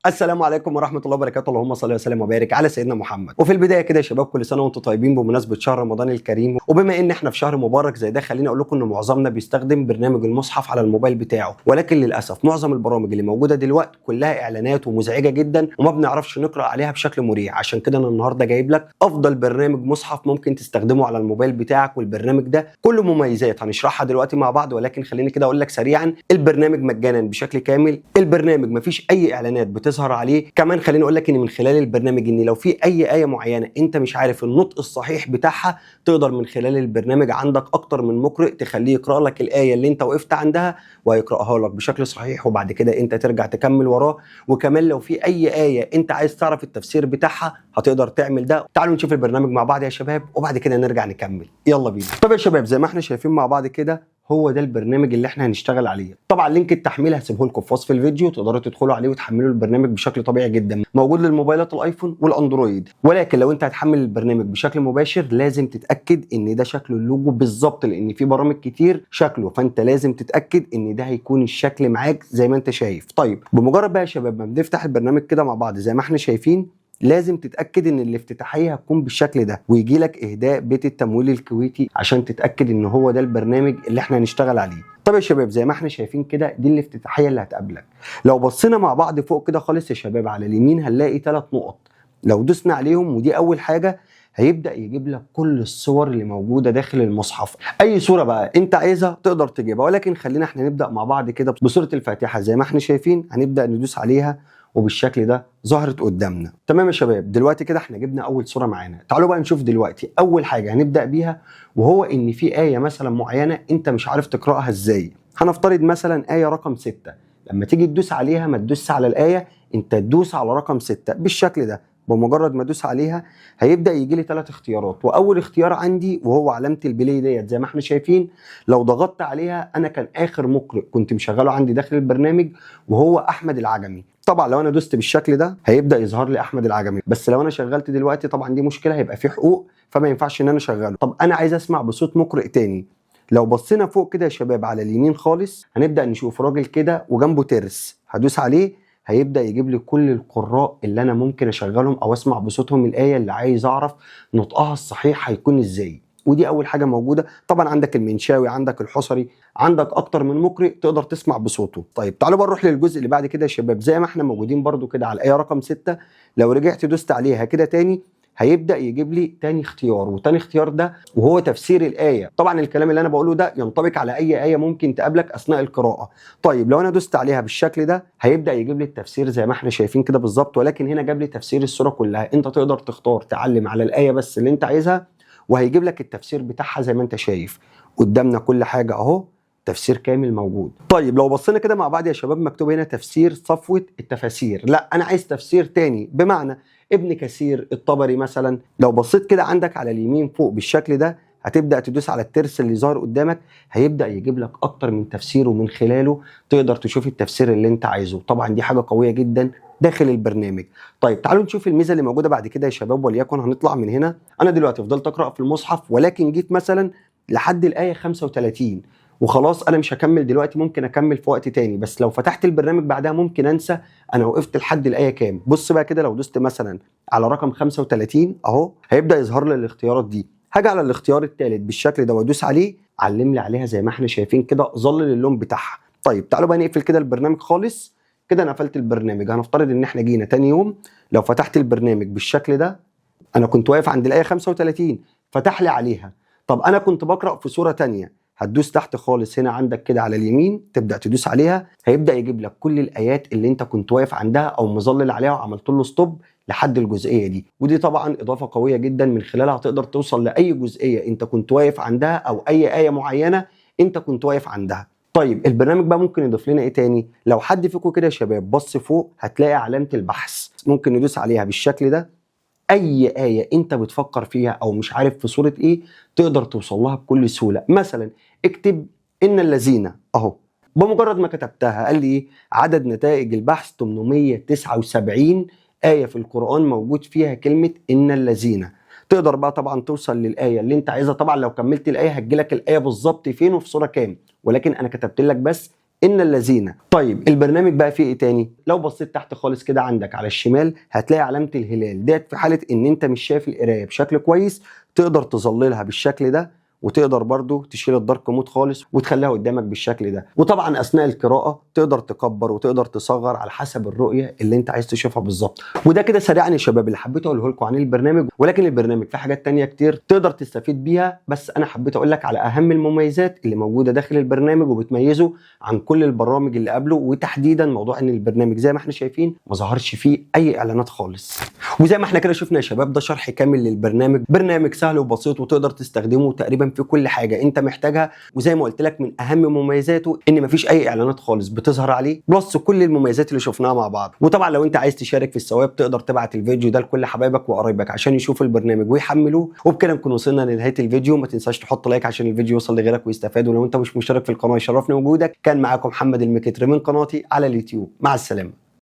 السلام عليكم ورحمة الله وبركاته، اللهم صل وسلم وبارك على سيدنا محمد. وفي البداية كده يا شباب، كل سنة وانتم طيبين بمناسبة شهر رمضان الكريم. وبما ان احنا في شهر مبارك زي ده، خليني اقول لكم ان معظمنا بيستخدم برنامج المصحف على الموبايل بتاعه، ولكن للاسف معظم البرامج اللي موجودة دلوقتي كلها اعلانات ومزعجة جدا وما بنعرفش نقرأ عليها بشكل مريح. عشان كده انا النهارده جايب لك افضل برنامج مصحف ممكن تستخدمه على الموبايل بتاعك، والبرنامج ده كله مميزات هنشرحها دلوقتي مع بعض. ولكن خليني كده اقول لك سريعا، البرنامج مجانا بشكل كامل، البرنامج مفيش اي اعلانات بتظهر عليه. كمان خليني اقول لك ان من خلال البرنامج ان لو في اي ايه معينه انت مش عارف النطق الصحيح بتاعها، تقدر من خلال البرنامج عندك اكتر من مقرئ تخليه يقرا لك الايه اللي انت وقفت عندها وهيقراها لك بشكل صحيح، وبعد كده انت ترجع تكمل وراه. وكمان لو في اي ايه انت عايز تعرف التفسير بتاعها هتقدر تعمل ده. تعالوا نشوف البرنامج مع بعض يا شباب، وبعد كده نرجع نكمل. يلا بينا. طب يا شباب، زي ما احنا شايفين مع بعض كده، هو ده البرنامج اللي احنا هنشتغل عليه. طبعا لينك التحميل هسيبه لكم في وصف الفيديو، تقدروا تدخلوا عليه وتحملوا البرنامج بشكل طبيعي جدا. موجود للموبايلات الايفون والاندرويد، ولكن لو انت هتحمل البرنامج بشكل مباشر لازم تتاكد ان ده شكل اللوجو بالظبط، لان في برامج كتير شكله، فانت لازم تتاكد ان ده هيكون الشكل معاك زي ما انت شايف. طيب بمجرد بقى يا شباب ما بنفتح البرنامج كده مع بعض زي ما احنا شايفين، لازم تتاكد ان الافتتاحيه هتكون بالشكل ده، ويجي لك اهداء بيت التمويل الكويتي عشان تتاكد ان هو ده البرنامج اللي احنا هنشتغل عليه. طب يا شباب، زي ما احنا شايفين كده دي الافتتاحيه اللي هتقابلك. لو بصينا مع بعض فوق كده خالص يا شباب على اليمين هنلاقي 3 نقط، لو دوسنا عليهم ودي اول حاجه هيبدا يجيب لك كل الصور اللي موجوده داخل المصحف. اي صوره بقى انت عايزها تقدر تجيبها، ولكن خلينا احنا نبدا مع بعض كده بصوره الفاتحه. زي ما احنا شايفين هنبدا ندوس عليها وبالشكل ده ظهرت قدامنا. تمام يا شباب، دلوقتي كده احنا جبنا اول صوره معانا. تعالوا بقى نشوف دلوقتي اول حاجه هنبدا بيها، وهو ان في ايه مثلا معينه انت مش عارف تقراها ازاي. هنفترض مثلا ايه رقم 6، لما تيجي تدوس عليها ما تدوس على الايه، انت تدوس على رقم 6 بالشكل ده. بمجرد ما ادوس عليها هيبدا يجي لي 3 اختيارات، واول اختيار عندي وهو علامه البلاي ديت زي ما احنا شايفين. لو ضغطت عليها انا كان اخر مقرئ كنت مشغله عندي داخل البرنامج وهو احمد العجمي. طبعا لو انا دوست بالشكل ده هيبدا يظهر لي احمد العجمي، بس لو انا شغلت دلوقتي طبعا دي مشكله، هيبقى في حقوق فما ينفعش ان انا اشغله. طب انا عايز اسمع بصوت مقرئ تاني. لو بصينا فوق كده يا شباب على اليمين خالص هنبدا نشوف راجل كده وجنبه ترس، هدوس عليه هيبدا يجيب لي كل القراء اللي انا ممكن اشغلهم او اسمع بصوتهم الايه اللي عايز اعرف نطقها الصحيح هيكون ازاي. ودي اول حاجه موجوده. طبعا عندك المنشاوي، عندك الحصري، عندك اكتر من مقرئ تقدر تسمع بصوته. طيب تعالوا بقى نروح للجزء اللي بعد كده يا شباب. زي ما احنا موجودين برده كده على الايه رقم 6، لو رجعت دوست عليها كده تاني هيبدا يجيب لي تاني اختيار، وتاني اختيار ده وهو تفسير الايه. طبعا الكلام اللي انا بقوله ده ينطبق على اي ايه ممكن تقابلك اثناء القراءه. طيب لو انا دوست عليها بالشكل ده هيبدا يجيب لي التفسير زي ما احنا شايفين كده بالظبط، ولكن هنا جاب لي تفسير السوره كلها. انت تقدر تختار تعلم على الايه بس اللي انت عايزها وهيجيب لك التفسير بتاعها زي ما انت شايف قدامنا كل حاجه اهو، تفسير كامل موجود. طيب لو بصينا كده مع بعض يا شباب مكتوب هنا تفسير صفوة التفاسير، لا انا عايز تفسير تاني، بمعنى ابن كثير، الطبري مثلا. لو بصيت كده عندك على اليمين فوق بالشكل ده هتبدا تدوس على الترس اللي ظاهر قدامك، هيبدا يجيب لك اكتر من تفسير ومن خلاله تقدر تشوف التفسير اللي انت عايزه. طبعا دي حاجه قويه جدا داخل البرنامج. طيب تعالوا نشوف الميزه اللي موجوده بعد كده يا شباب. وليكن هنطلع من هنا، انا دلوقتي فضلت اقرا في المصحف ولكن جيت مثلا لحد الايه 35 وخلاص انا مش هكمل دلوقتي، ممكن اكمل في وقت تاني، بس لو فتحت البرنامج بعدها ممكن انسى انا وقفت لحد الايه كام. بص بقى كده، لو دوست مثلا على رقم 35 اهو هيبدا يظهر لي الاختيارات دي. هاجي على الاختيار الثالث بالشكل ده وادوس عليه، علم لي عليها زي ما احنا شايفين كده، ظلل اللون بتاعها. طيب تعالوا بقى نقفل كده البرنامج خالص. كده انا قفلت البرنامج. هنفترض ان احنا جينا تاني يوم، لو فتحت البرنامج بالشكل ده انا كنت واقف عند الايه 35 فتح لي عليها. طب انا كنت بقرا في سوره تانية، هتدوس تحت خالص هنا عندك كده على اليمين تبدا تدوس عليها، هيبدا يجيب لك كل الايات اللي انت كنت واقف عندها او مظلل عليها وعملت له ستوب لحد الجزئيه دي. ودي طبعا اضافه قويه جدا، من خلالها هتقدر توصل لاي جزئيه انت كنت واقف عندها او اي ايه معينه انت كنت واقف عندها. طيب البرنامج بقى ممكن يضيف لنا ايه تاني؟ لو حد فيكم كده يا شباب بص فوق هتلاقي علامه البحث، ممكن ندوس عليها بالشكل ده. اي ايه انت بتفكر فيها او مش عارف في سوره ايه تقدر توصل لها بكل سهوله. مثلا اكتب ان الذين اهو، بمجرد ما كتبتها قال لي ايه؟ عدد نتائج البحث 879 ايه في القران موجود فيها كلمه ان الذين. تقدر بقى طبعا توصل للايه اللي انت عايزها. طبعا لو كملت الايه هتجيلك الايه بالظبط فين وفي سوره كام، ولكن انا كتبت لك بس ان الذين. طيب البرنامج بقى فيه ايه تاني؟ لو بصيت تحت خالص كده عندك على الشمال هتلاقي علامه الهلال ديت، في حاله ان انت مش شايف القرايه بشكل كويس تقدر تظللها بالشكل ده، وتقدر برضو تشيل الدارك مود خالص وتخليها قدامك بالشكل ده. وطبعا اثناء القراءه تقدر تكبر وتقدر تصغر على حسب الرؤيه اللي انت عايز تشوفها بالظبط. وده كده سريعا يا شباب اللي حبيت اقوله لكم عن البرنامج. ولكن البرنامج فيه حاجات تانية كتير تقدر تستفيد بيها، بس انا حبيت اقول لك على اهم المميزات اللي موجوده داخل البرنامج وبتميزه عن كل البرامج اللي قبله. وتحديدا موضوع ان البرنامج زي ما احنا شايفين ما ظهرش فيه اي اعلانات خالص. وزي ما احنا كده شفنا يا شباب ده شرح كامل للبرنامج. برنامج سهل وبسيط وتقدر تستخدمه تقريبا في كل حاجه انت محتاجها. وزي ما قلت لك من اهم مميزاته ان مفيش اي اعلانات خالص بتظهر عليه، بلس كل المميزات اللي شفناها مع بعض. وطبعا لو انت عايز تشارك في الثواب تقدر تبعت الفيديو ده لكل حبايبك وقرايبك عشان يشوفوا البرنامج ويحملوه. وبكده نكون وصلنا لنهايه الفيديو. ما تنساش تحط لايك عشان الفيديو يوصل لغيرك ويستفاد. ولو انت مش مشترك في القناه يشرفني وجودك. كان معاكم محمد المكتري من قناتي على اليوتيوب. مع السلامه.